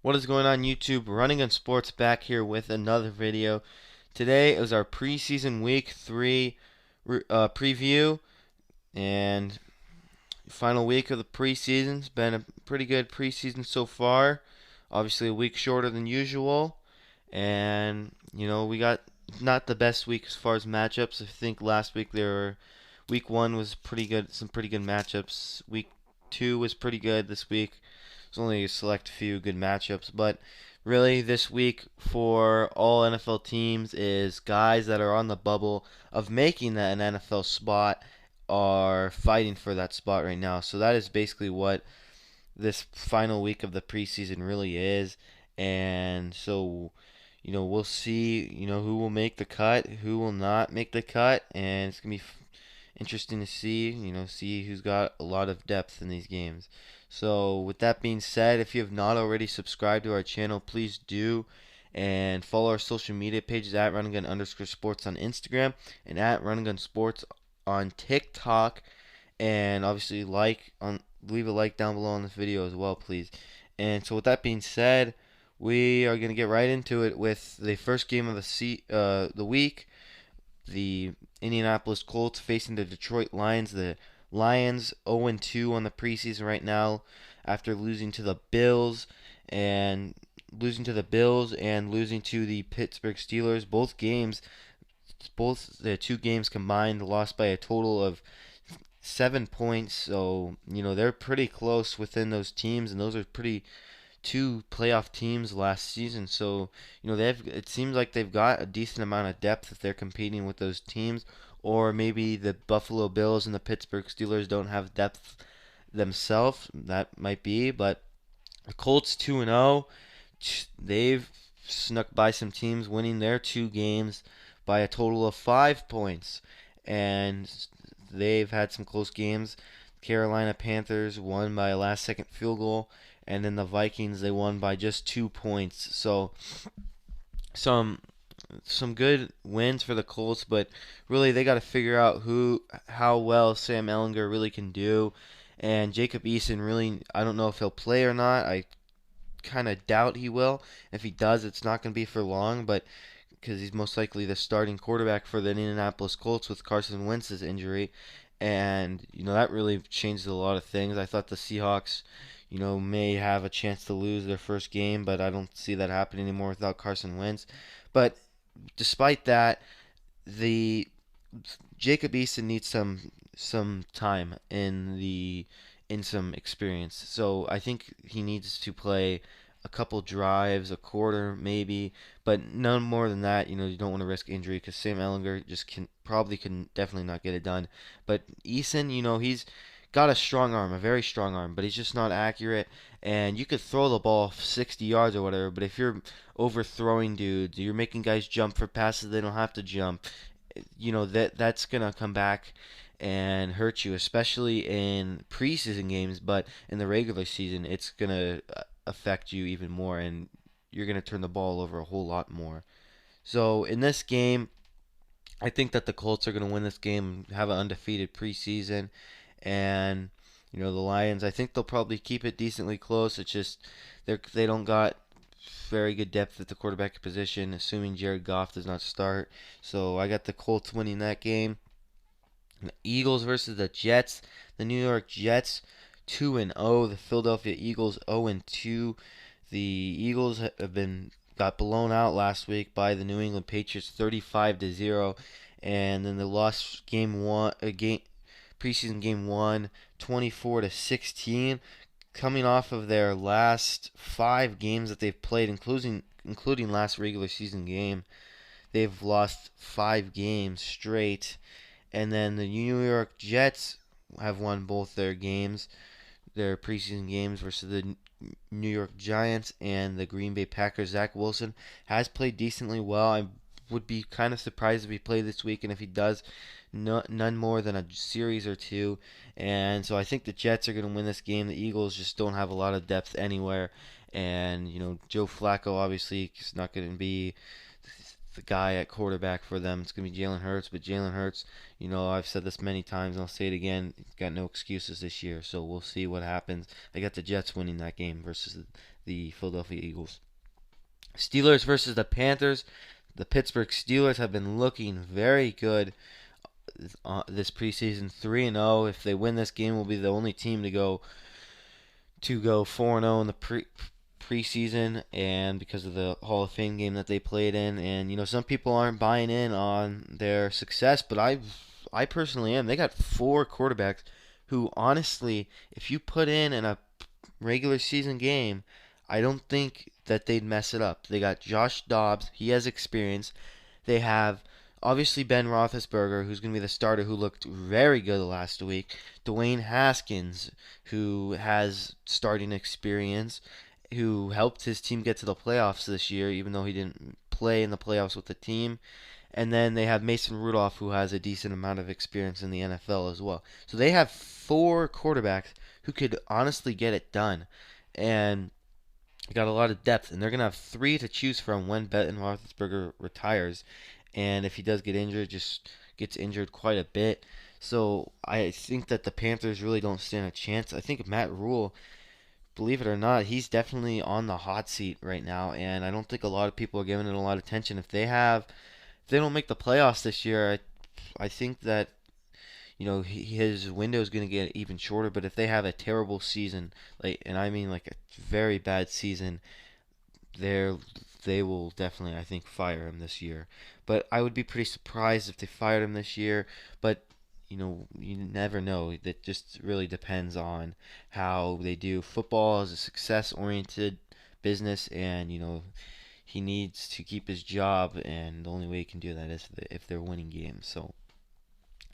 What is going on YouTube? Running on Sports back here with another video. Today is our preseason week 3 preview and final week of the preseason. It's been a pretty good preseason so far. Obviously a week shorter than usual. And we got not the best week as far as matchups. I think last week week 1 was pretty good, some pretty good matchups. Week 2 was pretty good this week. There's only a select few good matchups, but really this week for all NFL teams is guys that are on the bubble of making an NFL spot are fighting for that spot right now. So that is basically what this final week of the preseason really is. And so, we'll see, who will make the cut, who will not make the cut, and it's going to be interesting to see who's got a lot of depth in these games. So with that being said, if you have not already subscribed to our channel, please do, and follow our social media pages at runandgun_sports on Instagram and at runandgunsports on TikTok, and obviously leave a like down below on this video as well, please. And so with that being said, we are going to get right into it with the first game of the week. The Indianapolis Colts facing the Detroit Lions. The Lions 0-2 on the preseason right now after losing to the Bills and losing to the Pittsburgh Steelers. Both the two games combined lost by a total of 7 points. So, they're pretty close within those teams, and those are pretty two playoff teams last season. So, it seems like they've got a decent amount of depth if they're competing with those teams. Or maybe the Buffalo Bills and the Pittsburgh Steelers don't have depth themselves. That might be. But the Colts 2-0. They've snuck by some teams, winning their two games by a total of 5 points. And they've had some close games. Carolina Panthers won by a last-second field goal. And then the Vikings, they won by just 2 points. So some good wins for the Colts, but really they got to figure out how well Sam Ehlinger really can do. And Jacob Eason, really, I don't know if he'll play or not. I kind of doubt he will. If he does, it's not going to be for long, but because he's most likely the starting quarterback for the Indianapolis Colts with Carson Wentz's injury. And, that really changes a lot of things. I thought the Seahawks, may have a chance to lose their first game, but I don't see that happening anymore without Carson Wentz. But despite that, the Jacob Eason needs some time in some experience. So I think he needs to play a couple drives, a quarter maybe, but none more than that. You don't want to risk injury because Sam Ehlinger just can definitely not get it done. But Eason, he's got a strong arm, a very strong arm, but he's just not accurate. And you could throw the ball 60 yards or whatever, but if you're overthrowing dudes, you're making guys jump for passes they don't have to jump, that's gonna come back and hurt you, especially in preseason games. But in the regular season, it's gonna affect you even more, and you're gonna turn the ball over a whole lot more. So in this game, I think that the Colts are going to win this game, have an undefeated preseason, and the Lions, I think they'll probably keep it decently close. It's just they don't got very good depth at the quarterback position, assuming Jared Goff does not start. So I got the Colts winning that game. The Eagles versus the Jets. The New York Jets 2-0. The Philadelphia Eagles 0-2. The Eagles got blown out last week by the New England Patriots 35-0, and then they lost preseason game 1 24-16, coming off of their last 5 games that they've played, including last regular season game. They've lost 5 games straight. And then the New York Jets have won both their preseason games versus the New York Giants and the Green Bay Packers. Zach Wilson has played decently well. I would be kind of surprised if he played this week, and if he does, none more than a series or two. And so I think the Jets are going to win this game. The Eagles just don't have a lot of depth anywhere. And, Joe Flacco obviously is not going to be the guy at quarterback for them. It's going to be Jalen Hurts, but Jalen Hurts, I've said this many times and I'll say it again, he's got no excuses this year, so we'll see what happens. I got the Jets winning that game versus the Philadelphia Eagles. Steelers versus the Panthers. The Pittsburgh Steelers have been looking very good this preseason, 3-0. If they win this game, will be the only team to go 4-0 in the preseason, and because of the Hall of Fame game that they played in. And some people aren't buying in on their success, but I personally am. They got four quarterbacks who, honestly, if you put in a regular season game, I don't think that they'd mess it up. They got Josh Dobbs. He has experience. They have obviously Ben Roethlisberger, who's going to be the starter, who looked very good last week. Dwayne Haskins, who has starting experience, who helped his team get to the playoffs this year, even though he didn't play in the playoffs with the team. And then they have Mason Rudolph, who has a decent amount of experience in the NFL as well. So they have four quarterbacks who could honestly get it done. And got a lot of depth, and they're going to have three to choose from when Ben Roethlisberger retires. And if he does get injured, just gets injured quite a bit. So I think that the Panthers really don't stand a chance. I think Matt Rule, believe it or not, he's definitely on the hot seat right now, and I don't think a lot of people are giving it a lot of attention. If they don't make the playoffs this year, I think that his window is going to get even shorter. But if they have a terrible season, and I mean like a very bad season, they will definitely, I think, fire him this year. But I would be pretty surprised if they fired him this year. But you never know. That just really depends on how they do. Football is a success-oriented business, and he needs to keep his job, and the only way he can do that is if they're winning games. So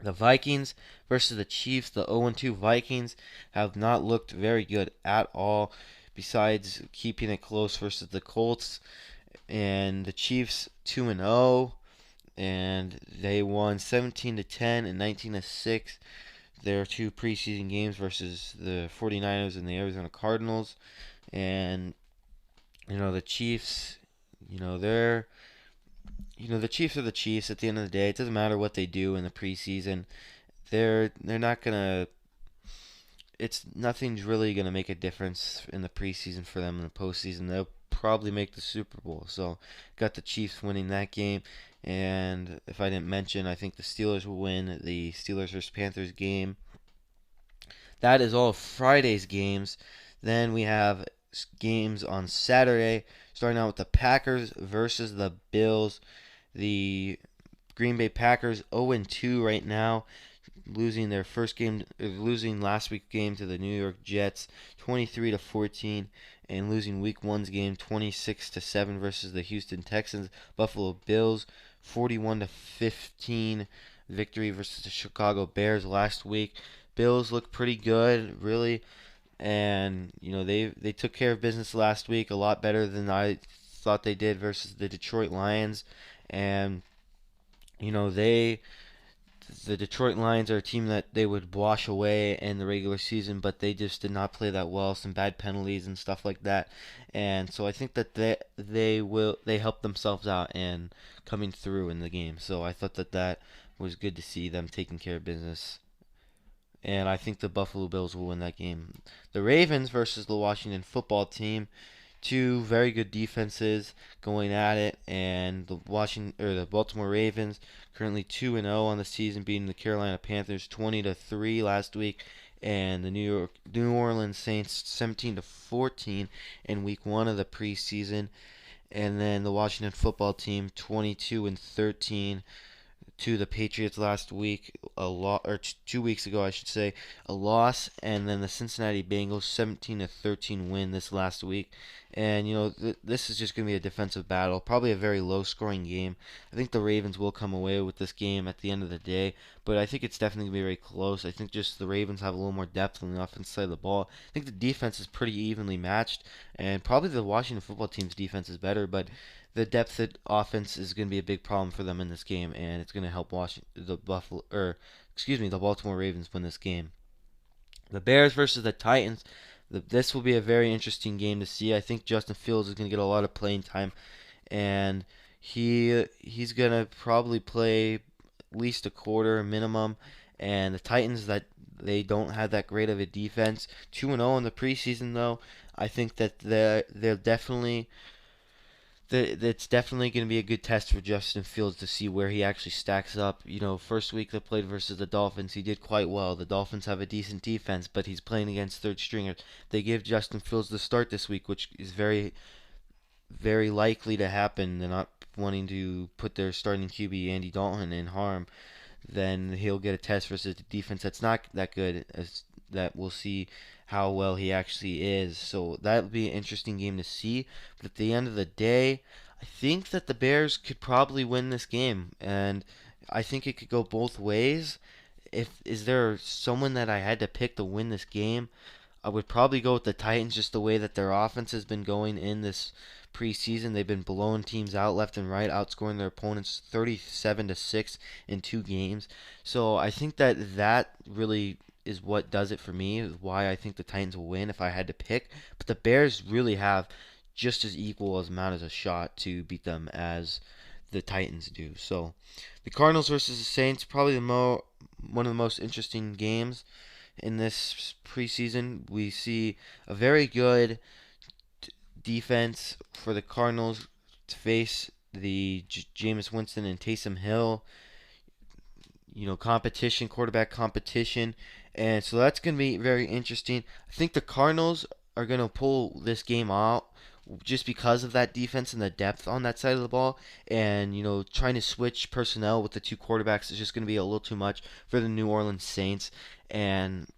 the Vikings versus the Chiefs. The 0-2 Vikings have not looked very good at all, besides keeping it close versus the Colts. And the Chiefs 2-0, and they won 17-10 and 19-6 their two preseason games versus the 49ers and the Arizona Cardinals. And the Chiefs, they're the Chiefs are the Chiefs at the end of the day. It doesn't matter what they do in the preseason. They're not gonna. Nothing's really gonna make a difference in the preseason for them in the postseason. They'll probably make the Super Bowl. So got the Chiefs winning that game. And if I didn't mention, I think the Steelers will win the Steelers versus Panthers game. That is all of Friday's games. Then we have games on Saturday, starting out with the Packers versus the Bills. The Green Bay Packers 0-2 right now, losing last week's game to the New York Jets 23-14, and losing week 1's game 26-7 versus the Houston Texans. Buffalo Bills 41-15 victory versus the Chicago Bears last week. Bills look pretty good, really, and they took care of business last week, a lot better than I thought they did versus the Detroit Lions. And the Detroit Lions are a team that they would wash away in the regular season, but they just did not play that well. Some bad penalties and stuff like that, and so I think that they helped themselves out and coming through in the game. So I thought that was good to see them taking care of business, and I think the Buffalo Bills will win that game. The Ravens versus the Washington Football Team. Two very good defenses going at it, and the Baltimore Ravens currently 2-0 on the season, beating the Carolina Panthers 20-3 last week, and the New Orleans Saints 17-14 in week 1 of the preseason, and then the Washington Football Team 22-13 to the Patriots last week, or 2 weeks ago, I should say, a loss, and then the Cincinnati Bengals 17-13 win this last week. And this is just going to be a defensive battle, probably a very low-scoring game. I think the Ravens will come away with this game at the end of the day, but I think it's definitely going to be very close. I think just the Ravens have a little more depth on the offensive side of the ball. I think the defense is pretty evenly matched, and probably the Washington Football Team's defense is better, but the depth at offense is going to be a big problem for them in this game, and it's going to help the Baltimore Ravens win this game. The Bears versus the Titans. This will be a very interesting game to see. I think Justin Fields is going to get a lot of playing time, and he's going to probably play at least a quarter minimum. And the Titans, that they don't have that great of a defense. 2-0 in the preseason, though. I think that they're definitely it's definitely going to be a good test for Justin Fields to see where he actually stacks up. First week they played versus the Dolphins, he did quite well. The Dolphins have a decent defense, but he's playing against third stringers. They give Justin Fields the start this week, which is very, very likely to happen. They're not wanting to put their starting QB Andy Dalton in harm. Then he'll get a test versus a defense that's not that good, as that we'll see how well he actually is. So that'll be an interesting game to see. But at the end of the day, I think that the Bears could probably win this game, and I think it could go both ways. If is there someone that I had to pick to win this game, I would probably go with the Titans, just the way that their offense has been going in this preseason. They've been blowing teams out left and right, outscoring their opponents 37-6 in 2 games. So I think that really is what does it for me, is why I think the Titans will win if I had to pick. But the Bears really have just as equal as amount as a shot to beat them as the Titans do. So the Cardinals versus the Saints, probably one of the most interesting games in this preseason. We see a very good defense for the Cardinals to face the Jameis Winston and Taysom Hill, competition, quarterback competition. And so that's going to be very interesting. I think the Cardinals are going to pull this game out just because of that defense and the depth on that side of the ball. And, trying to switch personnel with the two quarterbacks is just going to be a little too much for the New Orleans Saints. And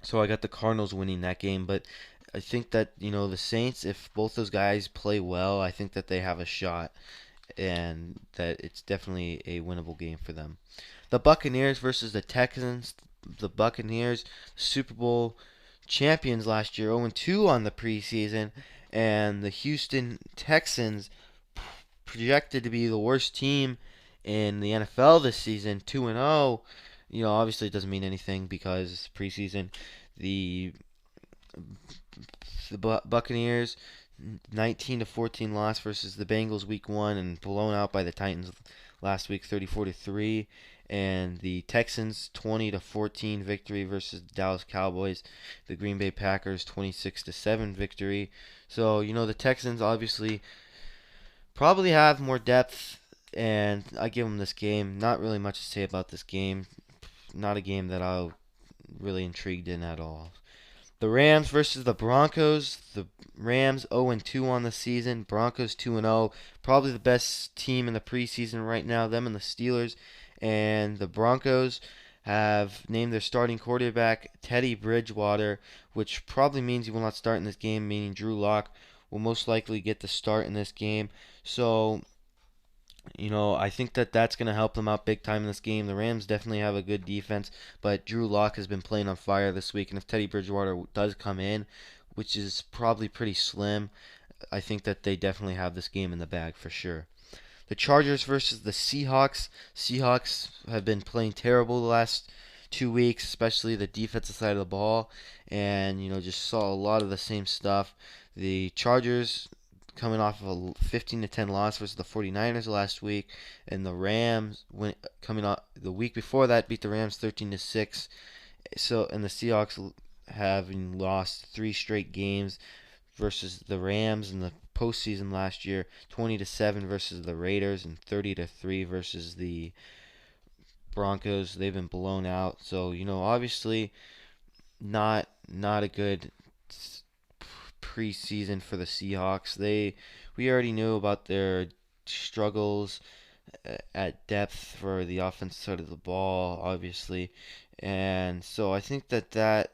so I got the Cardinals winning that game. But I think that, the Saints, if both those guys play well, I think that they have a shot, and that it's definitely a winnable game for them. The Buccaneers versus the Texans. The Buccaneers, Super Bowl champions last year, 0-2 on the preseason, and the Houston Texans, projected to be the worst team in the NFL this season, 2-0. Obviously it doesn't mean anything because it's preseason. The Buccaneers 19-14 loss versus the Bengals week 1, and blown out by the Titans last week 34-3. And the Texans 20-14 victory versus the Dallas Cowboys. The Green Bay Packers 26-7 victory. So, the Texans obviously probably have more depth, and I give them this game. Not really much to say about this game. Not a game that I'm really intrigued in at all. The Rams versus the Broncos. The Rams 0-2 on the season. Broncos 2-0. Probably the best team in the preseason right now. Them and the Steelers. And the Broncos have named their starting quarterback Teddy Bridgewater, which probably means he will not start in this game, meaning Drew Lock will most likely get the start in this game. So, I think that that's going to help them out big time in this game. The Rams definitely have a good defense, but Drew Lock has been playing on fire this week, and if Teddy Bridgewater does come in, which is probably pretty slim, I think that they definitely have this game in the bag for sure. The Chargers versus the Seahawks. Seahawks have been playing terrible the last 2 weeks, especially the defensive side of the ball, and just saw a lot of the same stuff. The Chargers coming off of a 15-10 loss versus the 49ers last week, and the Rams coming off the week before that beat the Rams 13-6. So, and the Seahawks having lost 3 straight games versus the Rams in the postseason last year, 20-7 versus the Raiders and 30-3 versus the Broncos. They've been blown out. So, obviously not a good preseason for the Seahawks. We already knew about their struggles at depth for the offensive side of the ball, obviously. And so I think that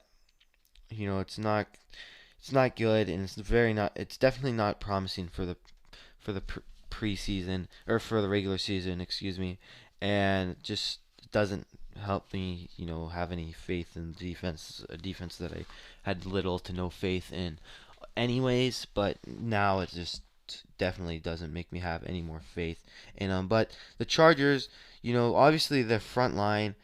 it's not good, and it's definitely not promising for the preseason, or for the regular season, excuse me. And just doesn't help me, have any faith in a defense that I had little to no faith in anyways, but now it just definitely doesn't make me have any more faith in them. But the Chargers, obviously their front line,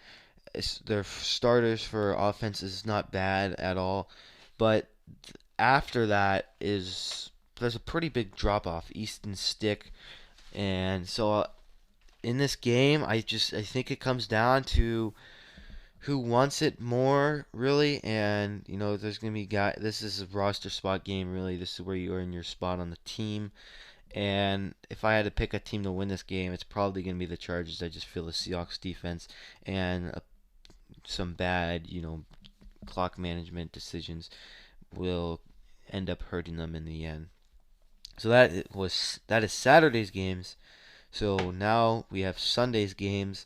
their starters for offense is not bad at all, but after that there's a pretty big drop off. Easton Stick, and so in this game, I think it comes down to who wants it more, really. And there's gonna be guy. This is a roster spot game, really. This is where you earn your spot on the team. And if I had to pick a team to win this game, it's probably gonna be the Chargers. I just feel the Seahawks defense and some bad, clock management decisions will end up hurting them in the end. So that is Saturday's games. So now we have Sunday's games,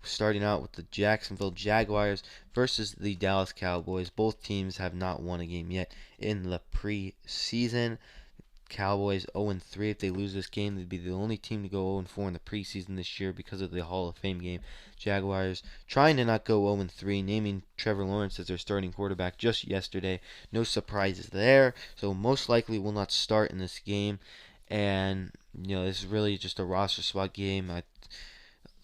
starting out with the Jacksonville Jaguars versus the Dallas Cowboys. Both teams have not won a game yet in the preseason. Cowboys 0-3. If they lose this game, they'd be the only team to go 0-4 in the preseason this year because of the Hall of Fame game. Jaguars trying to not go 0-3, naming Trevor Lawrence as their starting quarterback just yesterday. No surprises there, so most likely will not start in this game. And this is really just a roster spot game. A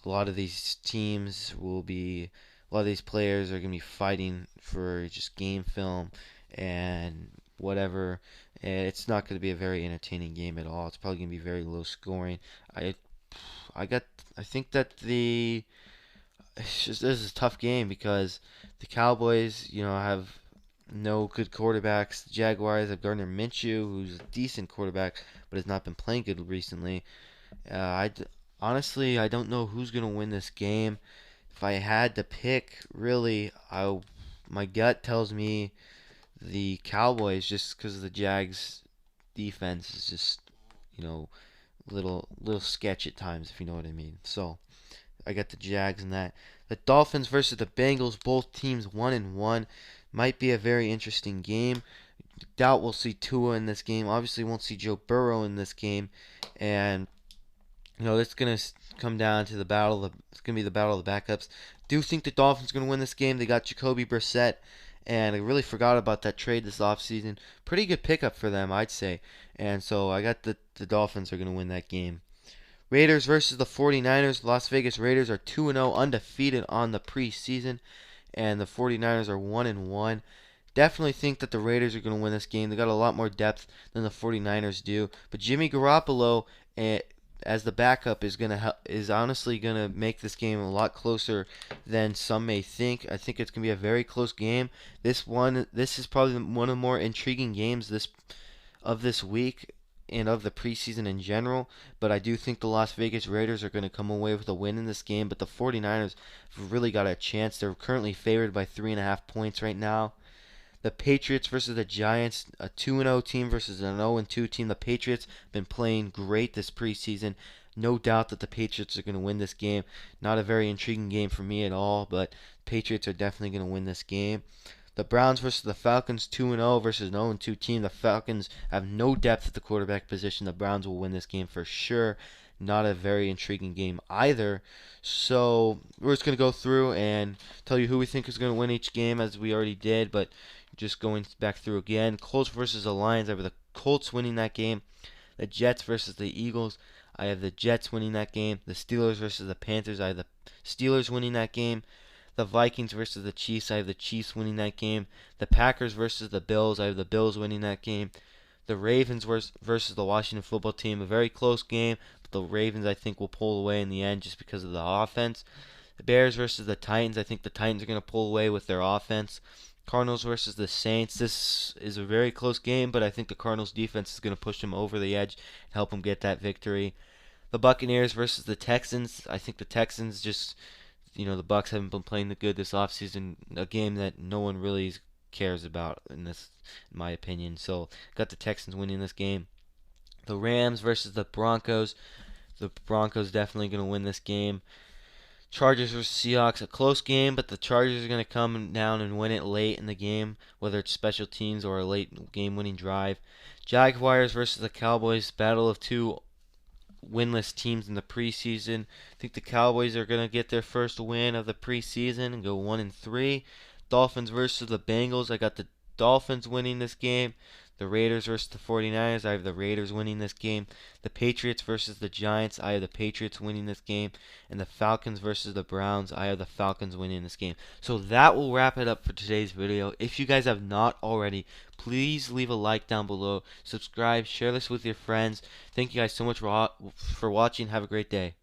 lot of these teams will be, a lot of these players are going to be fighting for just game film and whatever. And it's not going to be a very entertaining game at all. It's probably going to be very low scoring. I I got I think that this is a tough game because the Cowboys, have no good quarterbacks. The Jaguars have Gardner Minshew, who's a decent quarterback, but has not been playing good recently. Honestly, I don't know who's going to win this game. If I had to pick, really, my gut tells me the Cowboys, just because the Jags defense is just, you know, little sketch at times, if you know what I mean. So I got the Jags in that. The Dolphins versus the Bengals, both teams 1-1, might be a very interesting game. Doubt we'll see Tua in this game. Obviously, won't see Joe Burrow in this game, and it's gonna come down to it's gonna be the battle of the backups. Do think the Dolphins are gonna win this game. They got Jacoby Brissett, and I really forgot about that trade this offseason. Pretty good pickup for them, I'd say. And so I got the Dolphins are gonna win that game. Raiders versus the 49ers. Las Vegas Raiders are 2-0, undefeated on the preseason, and the 49ers are 1-1. Definitely think that the Raiders are going to win this game. They got a lot more depth than the 49ers do, but Jimmy Garoppolo as the backup is honestly going to make this game a lot closer than some may think. I think it's going to be a very close game. This is probably one of the more intriguing games this week and of the preseason in general, but I do think the Las Vegas Raiders are going to come away with a win in this game, but the 49ers have really got a chance. They're currently favored by 3.5 points right now. The Patriots versus the Giants, a 2-0 team versus an 0-2 team. The Patriots have been playing great this preseason. No doubt that the Patriots are going to win this game. Not a very intriguing game for me at all, but Patriots are definitely going to win this game. The Browns versus the Falcons, 2-0 versus an 0-2 team. The Falcons have no depth at the quarterback position. The Browns will win this game for sure. Not a very intriguing game either. So we're just going to go through and tell you who we think is going to win each game, as we already did, but just going back through again. Colts versus the Lions. I have the Colts winning that game. The Jets versus the Eagles. I have the Jets winning that game. The Steelers versus the Panthers. I have the Steelers winning that game. The Vikings versus the Chiefs. I have the Chiefs winning that game. The Packers versus the Bills. I have the Bills winning that game. The Ravens versus the Washington football team. A very close game, but the Ravens, I think, will pull away in the end just because of the offense. The Bears versus the Titans. I think the Titans are going to pull away with their offense. Cardinals versus the Saints. This is a very close game, but I think the Cardinals defense is going to push them over the edge and help them get that victory. The Buccaneers versus the Texans. I think the Texans just, the Bucs haven't been playing good this offseason. A game that no one really cares about in my opinion. So got the Texans winning this game. The Rams versus the Broncos. The Broncos definitely going to win this game. Chargers versus Seahawks, a close game, but the Chargers are going to come down and win it late in the game, whether it's special teams or a late game-winning drive. Jaguars versus the Cowboys, battle of two winless teams in the preseason. I think the Cowboys are going to get their first win of the preseason and go 1-3. Dolphins versus the Bengals, I got the Dolphins winning this game. The Raiders versus the 49ers, I have the Raiders winning this game. The Patriots versus the Giants, I have the Patriots winning this game. And the Falcons versus the Browns, I have the Falcons winning this game. So that will wrap it up for today's video. If you guys have not already, please leave a like down below. Subscribe, share this with your friends. Thank you guys so much for watching. Have a great day.